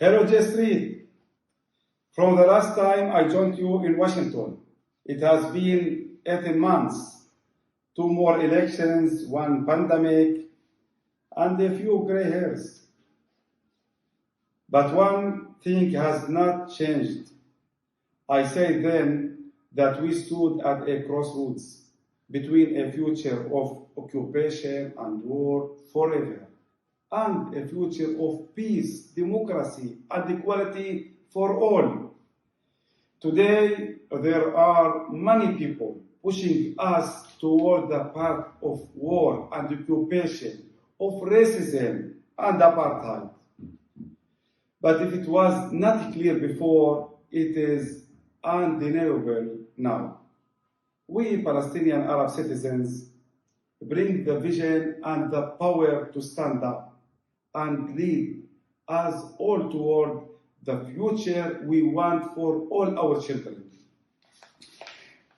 Hello, J Street. From the last time I joined you in Washington, it has been 18 months, 2 more elections, 1 pandemic, and a few gray hairs. But one thing has not changed. I said then that we stood at a crossroads between a future of occupation and war forever and a future of peace, democracy, and equality for all. Today, there are many people pushing us toward the path of war and occupation, of racism and apartheid. But if it was not clear before, it is undeniable now. We Palestinian Arab citizens bring the vision and the power to stand up and lead us all toward the future we want for all our children.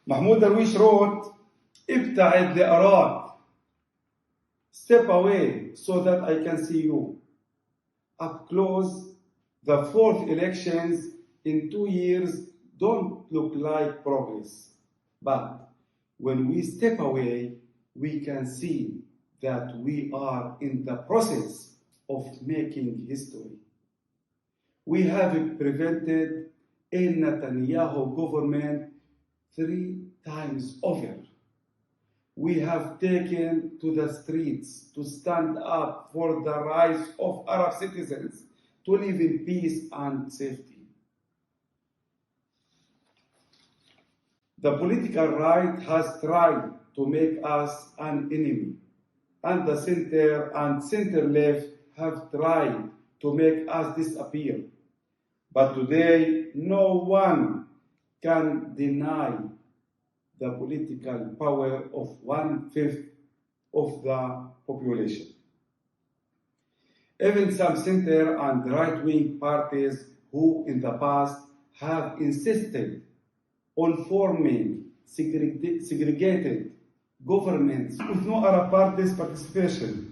Mahmoud Darwish wrote, "ابتعد لأراك." Step away so that I can see you. Up close, the fourth elections in 2 years don't look like progress. But when we step away, we can see that we are in the process of making history. We have prevented a Netanyahu government 3 times over. We have taken to the streets to stand up for the rights of Arab citizens to live in peace and safety. The political right has tried to make us an enemy, and the center and center-left have tried to make us disappear. But today, no one can deny the political power of 1/5 of the population. Even some center and right-wing parties who in the past have insisted on forming segregated governments with no Arab parties' participation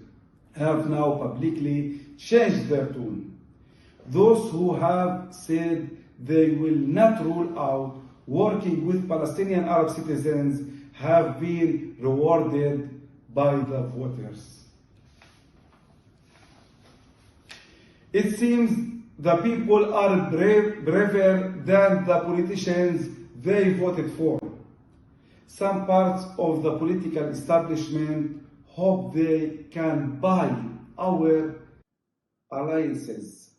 have now publicly changed their tune. Those who have said they will not rule out working with Palestinian Arab citizens have been rewarded by the voters. It seems the people are braver than the politicians they voted for. Some parts of the political establishment hope they can buy our alliances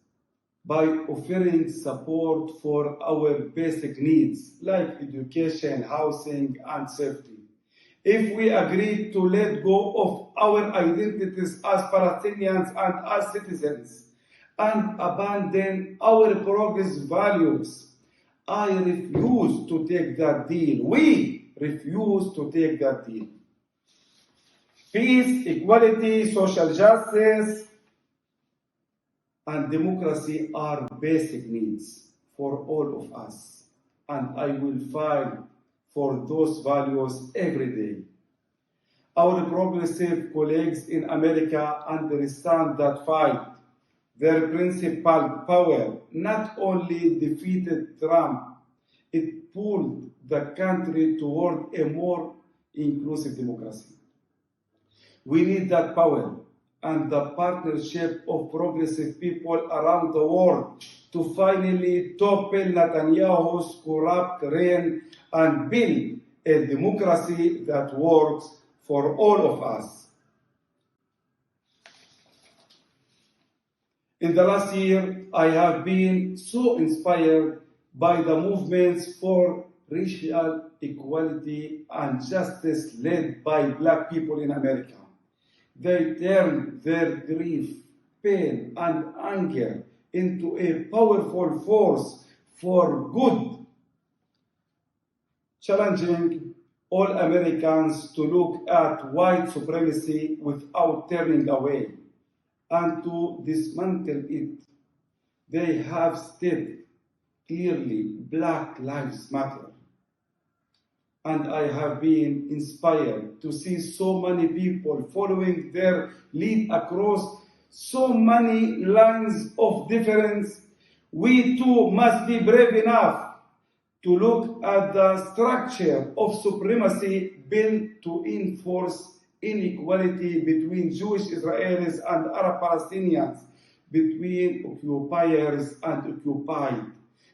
by offering support for our basic needs like education, housing, and safety. If we agree to let go of our identities as Palestinians and as citizens and abandon our progress values, I refuse to take that deal. We refuse to take that deal. Peace, equality, social justice, and democracy are basic needs for all of us, and I will fight for those values every day. Our progressive colleagues in America understand that fight. Their principal power not only defeated Trump, it pulled the country toward a more inclusive democracy. We need that power and the partnership of progressive people around the world to finally topple Netanyahu's corrupt reign and build a democracy that works for all of us. In the last year, I have been so inspired by the movements for racial equality and justice led by Black people in America. They turned their grief, pain, and anger into a powerful force for good, challenging all Americans to look at white supremacy without turning away and to dismantle it. They have stated clearly, Black Lives Matter. And I have been inspired to see so many people following their lead across so many lines of difference, We too must be brave enough to look at the structure of supremacy built to enforce inequality between Jewish Israelis and Arab Palestinians, between occupiers and occupied,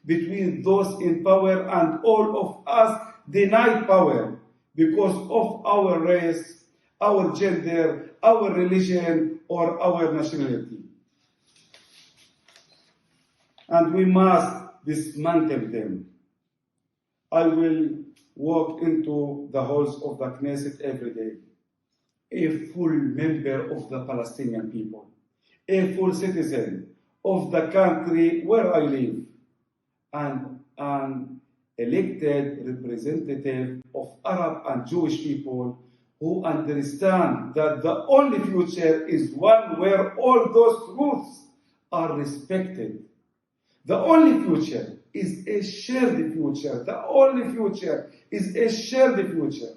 between those in power and all of us denied power because of our race, our gender, our religion, or our nationality. And we must dismantle them. I will walk into the halls of the Knesset every day, a full member of the Palestinian people, a full citizen of the country where I live, and an elected representative of Arab and Jewish people who understand that the only future is one where all those truths are respected. The only future is a shared future. The only future is a shared future.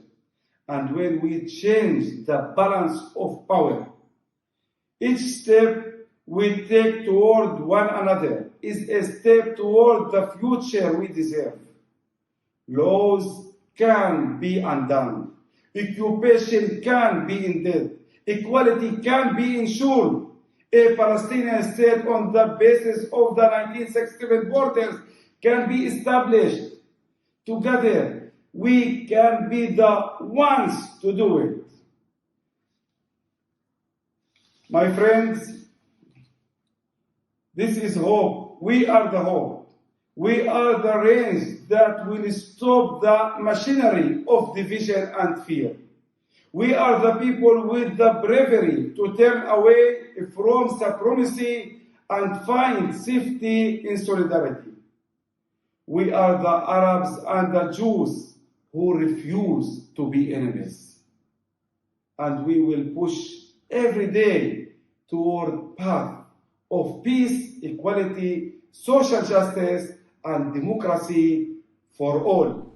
And when we change the balance of power, each step we take toward one another is a step toward the future we deserve. Laws can be undone. Occupation can be ended. Equality can be ensured. A Palestinian state on the basis of the 1967 borders can be established. Together, we can be the ones to do it. My friends, this is hope. We are the hope. We are the rains that will stop the machinery of division and fear. We are the people with the bravery to turn away from supremacy and find safety in solidarity. We are the Arabs and the Jews who refuse to be enemies. And we will push every day toward path of peace, equality, social justice, and democracy for all.